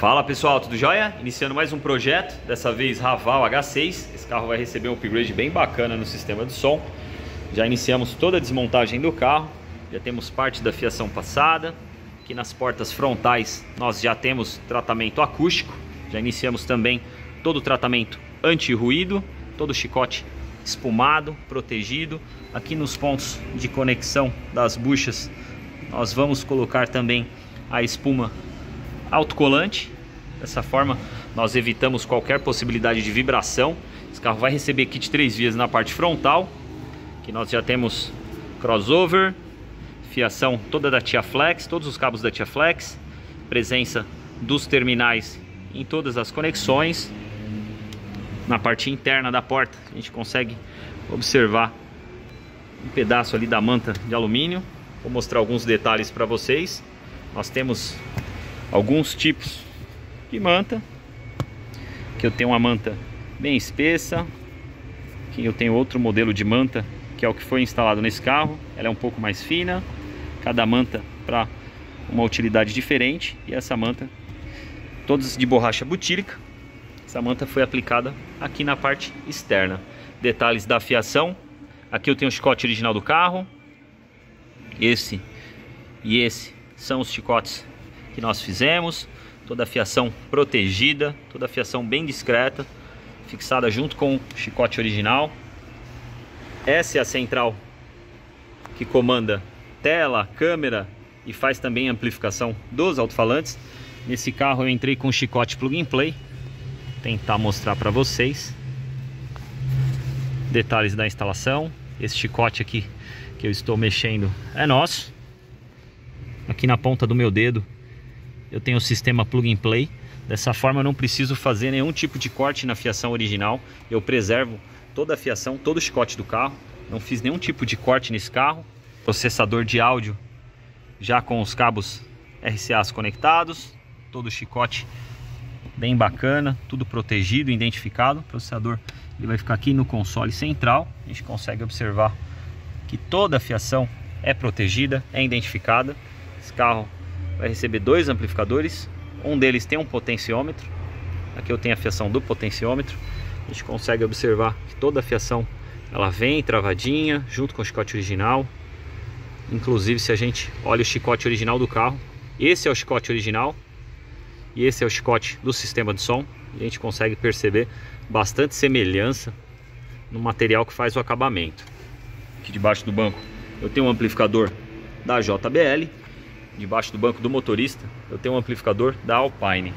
Fala pessoal, tudo jóia? Iniciando mais um projeto, dessa vez Raval H6. Esse carro vai receber um upgrade bem bacana no sistema de som. Já iniciamos toda a desmontagem do carro, já temos parte da fiação passada. Aqui nas portas frontais nós já temos tratamento acústico. Já iniciamos também todo o tratamento anti-ruído, todo o chicote espumado, protegido. Aqui nos pontos de conexão das buchas nós vamos colocar também a espuma autocolante. Dessa forma nós evitamos qualquer possibilidade de vibração. Esse carro vai receber kit 3 vias na parte frontal, que nós já temos crossover, fiação toda da TIAFlex, todos os cabos da TIAFlex, presença dos terminais em todas as conexões. Na parte interna da porta a gente consegue observar um pedaço ali da manta de alumínio. Vou mostrar alguns detalhes para vocês. Nós temos alguns tipos de manta. Aqui eu tenho uma manta bem espessa. Aqui eu tenho outro modelo de manta, que é o que foi instalado nesse carro. Ela é um pouco mais fina, cada manta para uma utilidade diferente. E essa manta, todas de borracha butírica. Essa manta foi aplicada aqui na parte externa. Detalhes da fiação. Aqui eu tenho o chicote original do carro. Esse e esse são os chicotes que nós fizemos. Toda a fiação protegida, toda a fiação bem discreta, fixada junto com o chicote original. Essa é a central que comanda tela, câmera e faz também a amplificação dos alto-falantes. Nesse carro eu entrei com o chicote plug and play. Vou tentar mostrar para vocês detalhes da instalação. Esse chicote aqui que eu estou mexendo é nosso. Aqui na ponta do meu dedo eu tenho o sistema plug and play. Dessa forma eu não preciso fazer nenhum tipo de corte na fiação original. Eu preservo toda a fiação, todo o chicote do carro. Não fiz nenhum tipo de corte nesse carro. Processador de áudio já com os cabos RCAs conectados. Todo o chicote bem bacana, tudo protegido, identificado. O processador ele vai ficar aqui no console central. A gente consegue observar que toda a fiação é protegida, é identificada. Esse carro vai receber dois amplificadores. Um deles tem um potenciômetro. Aqui eu tenho a fiação do potenciômetro. A gente consegue observar que toda a fiação ela vem travadinha junto com o chicote original. Inclusive, se a gente olha o chicote original do carro, esse é o chicote original e esse é o chicote do sistema de som. E a gente consegue perceber bastante semelhança no material que faz o acabamento. Aqui debaixo do banco eu tenho um amplificador da JBL. Debaixo do banco do motorista eu tenho um amplificador da Alpine.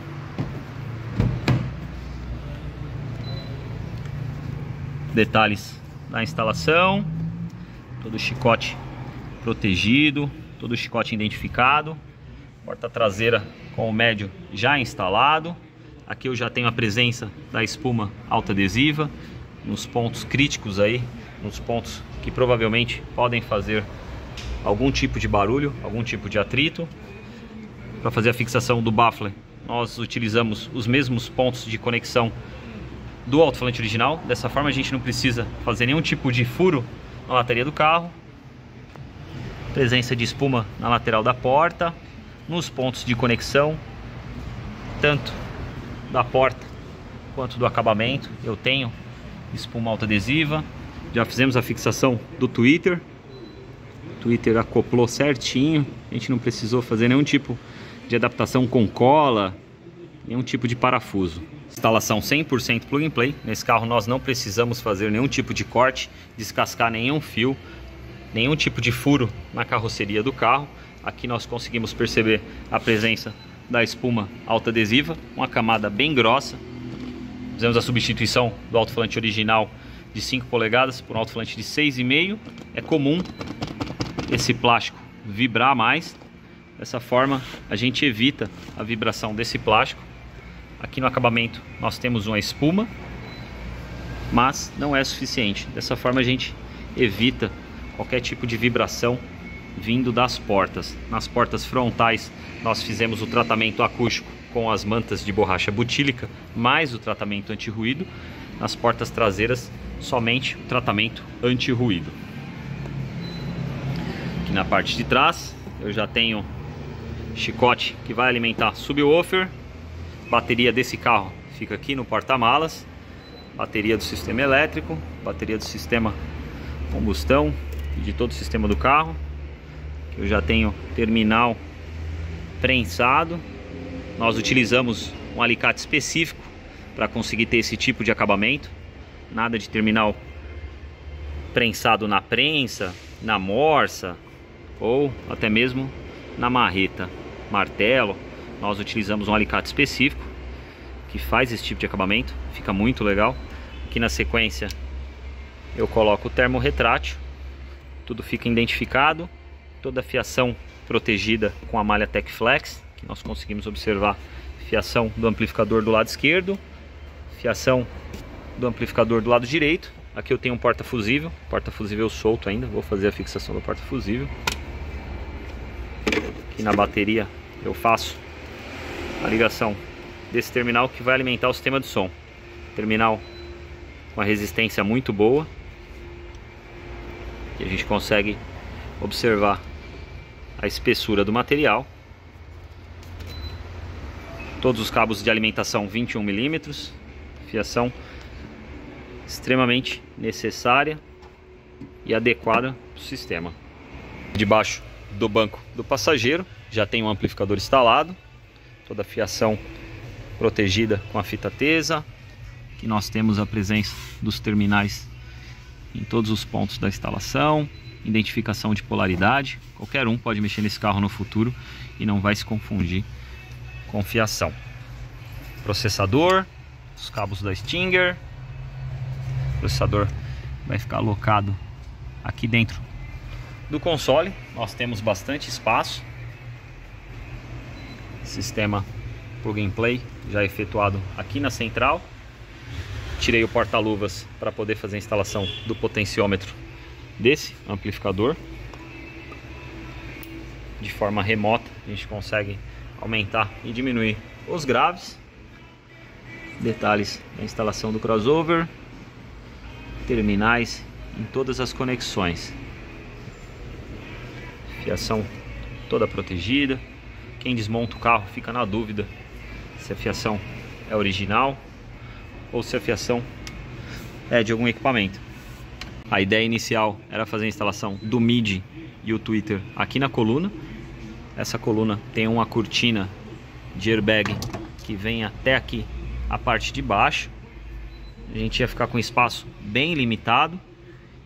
Detalhes da instalação. Todo o chicote protegido, todo o chicote identificado. Porta traseira com o médio já instalado. Aqui eu já tenho a presença da espuma alta adesiva nos pontos críticos aí, nos pontos que provavelmente podem fazer algum tipo de barulho, algum tipo de atrito. Para fazer a fixação do baffler nós utilizamos os mesmos pontos de conexão do alto-falante original. Dessa forma a gente não precisa fazer nenhum tipo de furo na lataria do carro. Presença de espuma na lateral da porta, nos pontos de conexão, tanto da porta quanto do acabamento eu tenho espuma alta adesiva. Já fizemos a fixação do tweeter. O tweeter acoplou certinho, a gente não precisou fazer nenhum tipo de adaptação com cola, nenhum tipo de parafuso. Instalação 100% plug and play. Nesse carro nós não precisamos fazer nenhum tipo de corte, descascar nenhum fio, nenhum tipo de furo na carroceria do carro. Aqui nós conseguimos perceber a presença da espuma alta adesiva, uma camada bem grossa. Fizemos a substituição do alto-falante original de 5 polegadas por um alto-falante de 6,5. É comum esse plástico vibrar mais. Dessa forma a gente evita a vibração desse plástico. Aqui no acabamento nós temos uma espuma, mas não é suficiente. Dessa forma a gente evita qualquer tipo de vibração vindo das portas. Nas portas frontais nós fizemos o tratamento acústico com as mantas de borracha butírica, mais o tratamento anti-ruído. Nas portas traseiras somente o tratamento anti-ruído. Aqui na parte de trás eu já tenho chicote que vai alimentar subwoofer, bateria desse carro fica aqui no porta-malas. Bateria do sistema elétrico, bateria do sistema combustão e de todo o sistema do carro. Eu já tenho terminal prensado. Nós utilizamos um alicate específico para conseguir ter esse tipo de acabamento. Nada de terminal prensado na prensa, na morsa ou até mesmo na marreta, martelo. Nós utilizamos um alicate específico que faz esse tipo de acabamento, fica muito legal. Aqui na sequência eu coloco o termo retrátil, tudo fica identificado, toda a fiação protegida com a malha Tecflex, que nós conseguimos observar fiação do amplificador do lado esquerdo, fiação do amplificador do lado direito. Aqui eu tenho um porta-fusível solto ainda, vou fazer a fixação do porta-fusível. Aqui na bateria eu faço a ligação desse terminal que vai alimentar o sistema de som. Terminal com a resistência muito boa, e a gente consegue observar a espessura do material. Todos os cabos de alimentação 21 mm, fiação extremamente necessária e adequada para o sistema. Debaixo do banco do passageiro já tem um amplificador instalado, toda a fiação protegida com a fita tesa. Aqui nós temos a presença dos terminais em todos os pontos da instalação, identificação de polaridade. Qualquer um pode mexer nesse carro no futuro e não vai se confundir com fiação. Processador, os cabos da Stinger. O processador vai ficar alocado aqui dentro do console. Nós temos bastante espaço. Sistema plug and play já efetuado aqui na central. Tirei o porta-luvas para poder fazer a instalação do potenciômetro desse amplificador. De forma remota a gente consegue aumentar e diminuir os graves. Detalhes da instalação do crossover, terminais em todas as conexões, fiação toda protegida. Quem desmonta o carro fica na dúvida se a fiação é original ou se a fiação é de algum equipamento. A ideia inicial era fazer a instalação do MIDI e o tweeter aqui na coluna. Essa coluna tem uma cortina de airbag que vem até aqui a parte de baixo. A gente ia ficar com espaço bem limitado,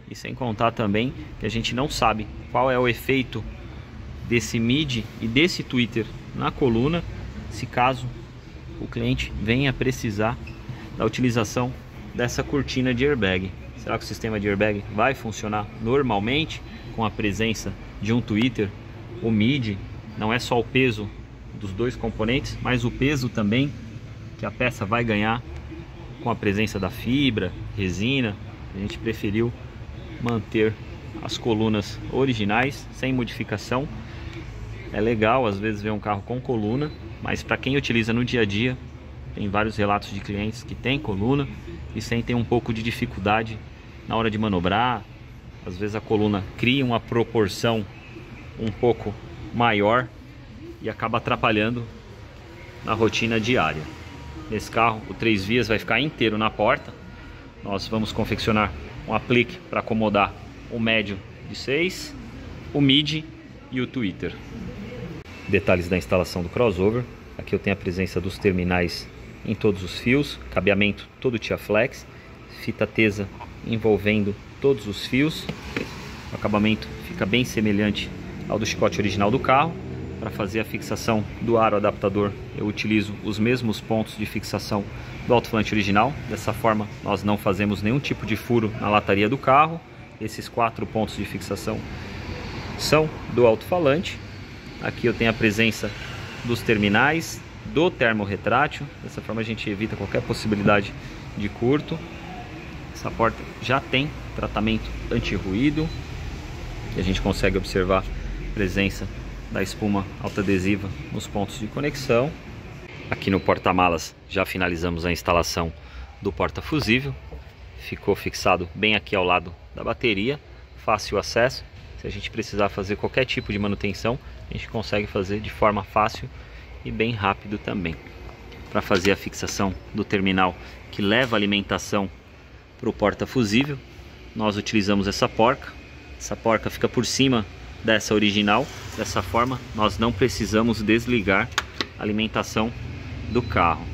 e sem contar também que a gente não sabe qual é o efeito desse MIDI e desse tweeter na coluna, se caso o cliente venha precisar da utilização dessa cortina de airbag. Será que o sistema de airbag vai funcionar normalmente com a presença de um tweeter? O MIDI não é só o peso dos dois componentes, mas o peso também que a peça vai ganhar com a presença da fibra, resina. A gente preferiu manter as colunas originais, sem modificação. É legal às vezes ver um carro com coluna, mas para quem utiliza no dia a dia, tem vários relatos de clientes que tem coluna e sentem um pouco de dificuldade na hora de manobrar. Às vezes a coluna cria uma proporção um pouco maior e acaba atrapalhando na rotina diária. Nesse carro o 3 vias vai ficar inteiro na porta. Nós vamos confeccionar um aplique para acomodar o médio de 6, o midi e o tweeter. Detalhes da instalação do crossover. Aqui eu tenho a presença dos terminais em todos os fios, cabeamento todo Tiaflex, fita tesa envolvendo todos os fios. O acabamento fica bem semelhante ao do chicote original do carro. Para fazer a fixação do aro adaptador, eu utilizo os mesmos pontos de fixação do alto-falante original. Dessa forma nós não fazemos nenhum tipo de furo na lataria do carro. Esses 4 pontos de fixação são do alto-falante. Aqui eu tenho a presença dos terminais, do termo retrátil. Dessa forma a gente evita qualquer possibilidade de curto. Essa porta já tem tratamento anti-ruído e a gente consegue observar a presença da espuma autoadesiva nos pontos de conexão. Aqui no porta-malas já finalizamos a instalação do porta-fusível. Ficou fixado bem aqui ao lado da bateria, fácil acesso. Se a gente precisar fazer qualquer tipo de manutenção, a gente consegue fazer de forma fácil e bem rápido também. para fazer a fixação do terminal que leva a alimentação para o porta-fusível. Nós utilizamos essa porca. Essa porca fica por cima dessa original. Dessa forma, nós não precisamos desligar a alimentação do carro.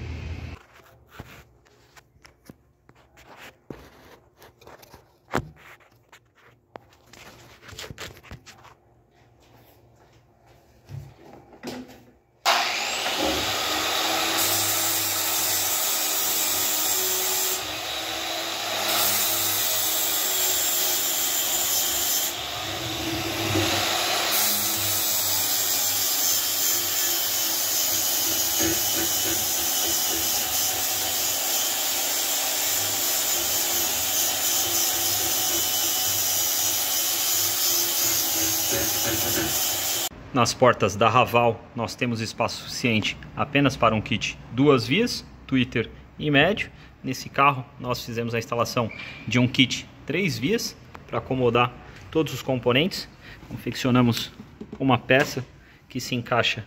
Nas portas da Haval nós temos espaço suficiente apenas para um kit 2 vias, tweeter e médio. Nesse carro nós fizemos a instalação de um kit 3 vias para acomodar todos os componentes. Confeccionamos uma peça que se encaixa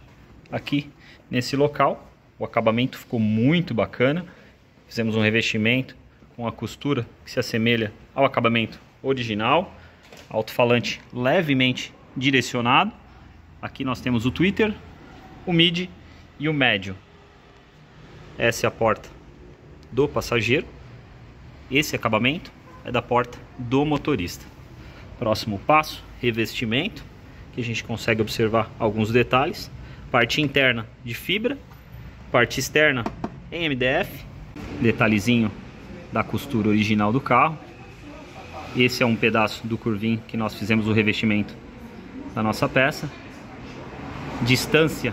aqui nesse local. O acabamento ficou muito bacana. Fizemos um revestimento com a costura que se assemelha ao acabamento original. Alto-falante levemente direcionado. Aqui nós temos o tweeter, o mid e o médio. Essa é a porta do passageiro. Esse acabamento é da porta do motorista. Próximo passo, revestimento, que a gente consegue observar alguns detalhes. Parte interna de fibra, parte externa em MDF. Detalhezinho da costura original do carro. Esse é um pedaço do curvim que nós fizemos o revestimento da nossa peça. Distância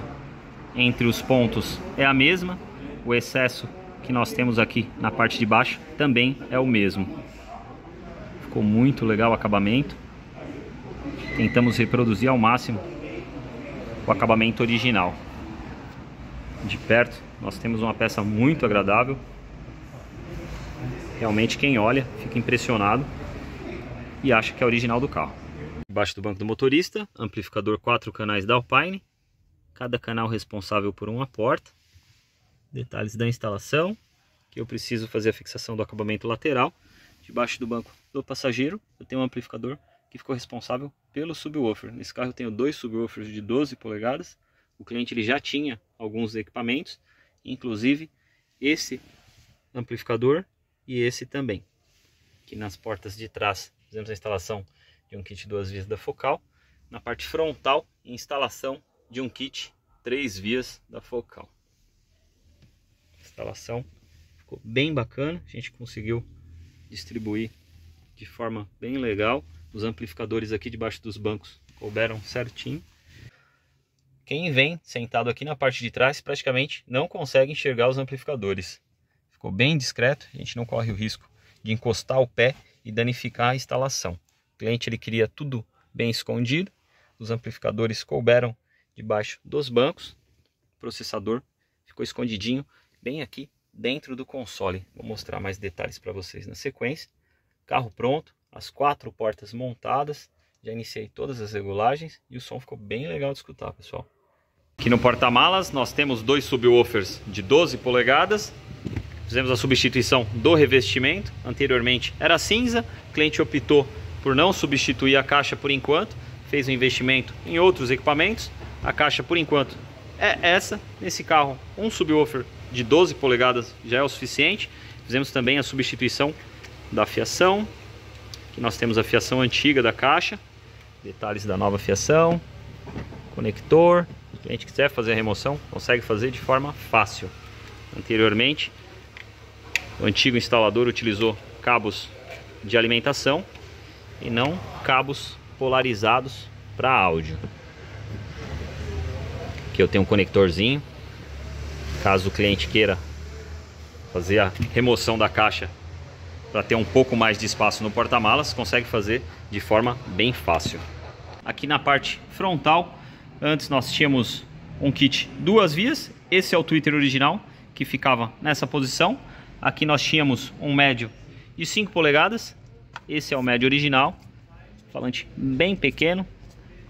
entre os pontos é a mesma. O excesso que nós temos aqui na parte de baixo também é o mesmo. Ficou muito legal o acabamento. Tentamos reproduzir ao máximo o acabamento original. De perto nós temos uma peça muito agradável. Realmente quem olha fica impressionado e acha que é original do carro. Embaixo do banco do motorista, amplificador 4 canais da Alpine. Cada canal responsável por uma porta. Detalhes da instalação, que eu preciso fazer a fixação do acabamento lateral. Debaixo do banco do passageiro, eu tenho um amplificador que ficou responsável pelo subwoofer. Nesse carro eu tenho 2 subwoofers de 12 polegadas. O cliente ele já tinha alguns equipamentos, inclusive esse amplificador e esse também. Aqui nas portas de trás fizemos a instalação de um kit 2 vias da Focal. Na parte frontal, instalação de um kit 3 vias da Focal. A instalação ficou bem bacana, a gente conseguiu distribuir de forma bem legal. Os amplificadores aqui debaixo dos bancos couberam certinho. Quem vem sentado aqui na parte de trás praticamente não consegue enxergar os amplificadores. Ficou bem discreto, a gente não corre o risco de encostar o pé e danificar a instalação. O cliente ele queria tudo bem escondido. Os amplificadores couberam debaixo dos bancos. O processador ficou escondidinho bem aqui dentro do console. Vou mostrar mais detalhes para vocês na sequência. Carro pronto, as 4 portas montadas. Já iniciei todas as regulagens e o som ficou bem legal de escutar, pessoal. Aqui no porta-malas nós temos 2 subwoofers de 12 polegadas. Fizemos a substituição do revestimento. Anteriormente era cinza. O cliente optou por não substituir a caixa por enquanto. Fez um investimento em outros equipamentos. A caixa por enquanto é essa. Nesse carro um subwoofer de 12 polegadas já é o suficiente. Fizemos também a substituição da fiação. Aqui nós temos a fiação antiga da caixa. Detalhes da nova fiação. Conector. Se o cliente quiser fazer a remoção, consegue fazer de forma fácil. Anteriormente, o antigo instalador utilizou cabos de alimentação e não cabos polarizados para áudio. Aqui eu tenho um conectorzinho. Caso o cliente queira fazer a remoção da caixa para ter um pouco mais de espaço no porta-malas, consegue fazer de forma bem fácil. Aqui na parte frontal, antes nós tínhamos um kit 2 vias. Esse é o tweeter original que ficava nessa posição. Aqui nós tínhamos um médio de 5 polegadas. Esse é o médio original. Falante bem pequeno,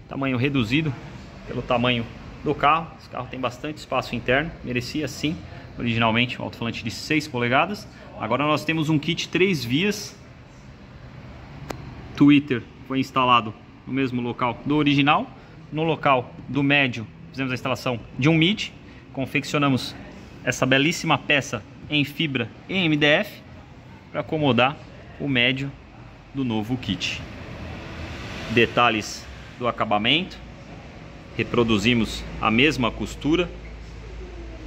tamanho reduzido pelo tamanho do carro. Esse carro tem bastante espaço interno, merecia sim originalmente um alto-falante de 6 polegadas. Agora nós temos um kit 3 vias. Tweeter foi instalado no mesmo local do original. No local do médio fizemos a instalação de um mid. Confeccionamos essa belíssima peça em fibra e MDF para acomodar o médio do novo kit. Detalhes do acabamento. Reproduzimos a mesma costura.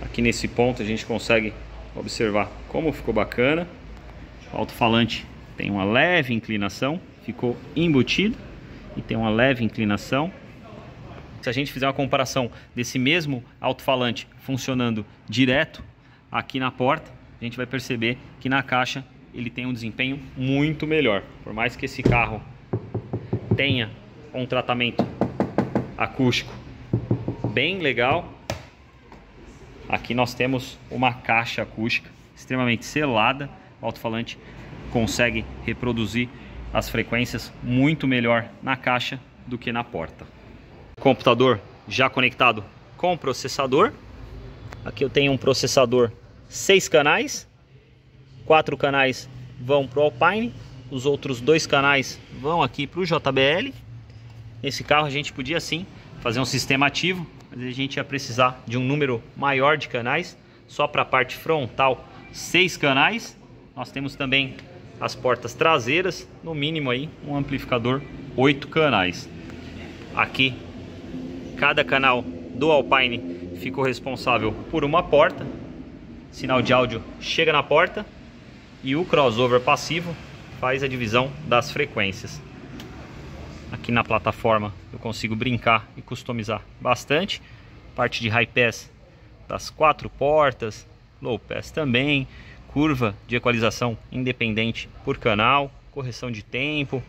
Aqui nesse ponto a gente consegue observar como ficou bacana. O alto-falante tem uma leve inclinação, ficou embutido e tem uma leve inclinação. Se a gente fizer uma comparação desse mesmo alto-falante funcionando direto aqui na porta, a gente vai perceber que na caixa ele tem um desempenho muito melhor. Por mais que esse carro tenha um tratamento acústico bem legal, aqui nós temos uma caixa acústica extremamente selada. O alto-falante consegue reproduzir as frequências muito melhor na caixa do que na porta. Computador já conectado com o processador. Aqui eu tenho um processador 6 canais. 4 canais vão para o Alpine, os outros 2 canais vão aqui para o JBL. Nesse carro a gente podia sim fazer um sistema ativo, mas a gente ia precisar de um número maior de canais. Só para a parte frontal 6 canais. Nós temos também as portas traseiras, no mínimo aí um amplificador 8 canais. Aqui cada canal do Alpine ficou responsável por uma porta. Sinal de áudio chega na porta e o crossover passivo faz a divisão das frequências. Aqui na plataforma eu consigo brincar e customizar bastante. Parte de high pass das 4 portas, low pass também, curva de equalização independente por canal, correção de tempo,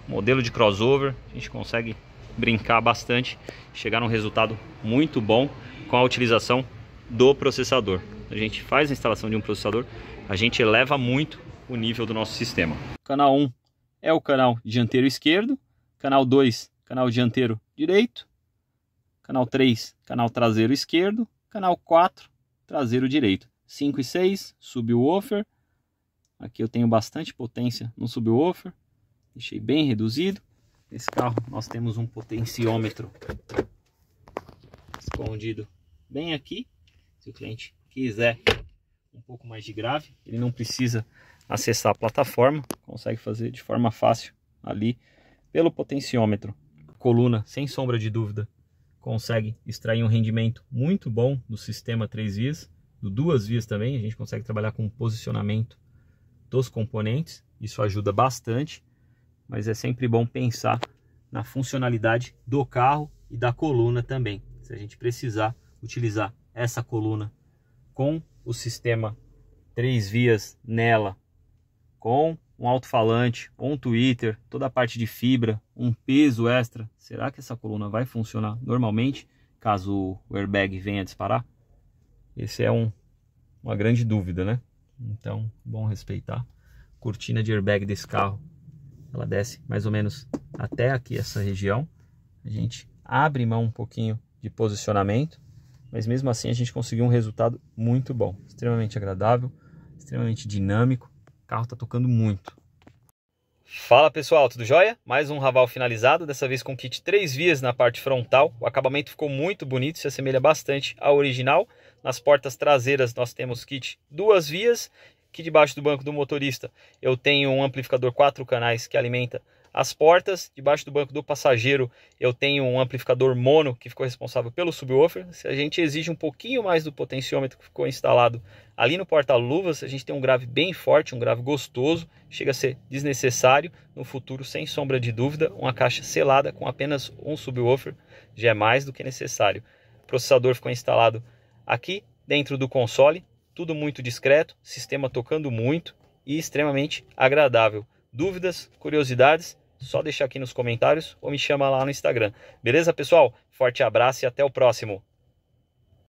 modelo de crossover. A gente consegue brincar bastante, chegar num resultado muito bom com a utilização do processador. A gente faz a instalação de um processador, a gente eleva muito o nível do nosso sistema. Canal 1 é o canal dianteiro esquerdo, canal 2, canal dianteiro direito, canal 3, canal traseiro esquerdo, canal 4, traseiro direito. 5 e 6, subwoofer. Aqui eu tenho bastante potência no subwoofer, deixei bem reduzido. Nesse carro nós temos um potenciômetro escondido bem aqui. Se o cliente quiser um pouco mais de grave, ele não precisa acessar a plataforma, consegue fazer de forma fácil ali pelo potenciômetro. Coluna, sem sombra de dúvida, consegue extrair um rendimento muito bom do sistema 3 vias, do 2 vias também. A gente consegue trabalhar com o posicionamento dos componentes, isso ajuda bastante, mas é sempre bom pensar na funcionalidade do carro e da coluna também. Se a gente precisar utilizar essa coluna com o sistema 3 vias nela, com um alto-falante, um tweeter, toda a parte de fibra, um peso extra, será que essa coluna vai funcionar normalmente caso o airbag venha a disparar? Esse é uma grande dúvida, né? Então, bom respeitar. Cortina de airbag desse carro, ela desce mais ou menos até aqui essa região. A gente abre mão um pouquinho de posicionamento, mas mesmo assim a gente conseguiu um resultado muito bom, extremamente agradável, extremamente dinâmico. O carro está tocando muito. Fala pessoal, tudo jóia? Mais um Raval finalizado, dessa vez com kit 3 vias na parte frontal. O acabamento ficou muito bonito, se assemelha bastante ao original. Nas portas traseiras nós temos kit 2 vias. Aqui debaixo do banco do motorista eu tenho um amplificador 4 canais que alimenta as portas. Debaixo do banco do passageiro eu tenho um amplificador mono que ficou responsável pelo subwoofer. Se a gente exige um pouquinho mais do potenciômetro que ficou instalado ali no porta-luvas, a gente tem um grave bem forte, um grave gostoso, chega a ser desnecessário. No futuro, sem sombra de dúvida, uma caixa selada com apenas um subwoofer já é mais do que necessário. O processador ficou instalado aqui dentro do console, tudo muito discreto, sistema tocando muito e extremamente agradável. Dúvidas, curiosidades, só deixar aqui nos comentários ou me chama lá no Instagram. Beleza, pessoal? Forte abraço e até o próximo.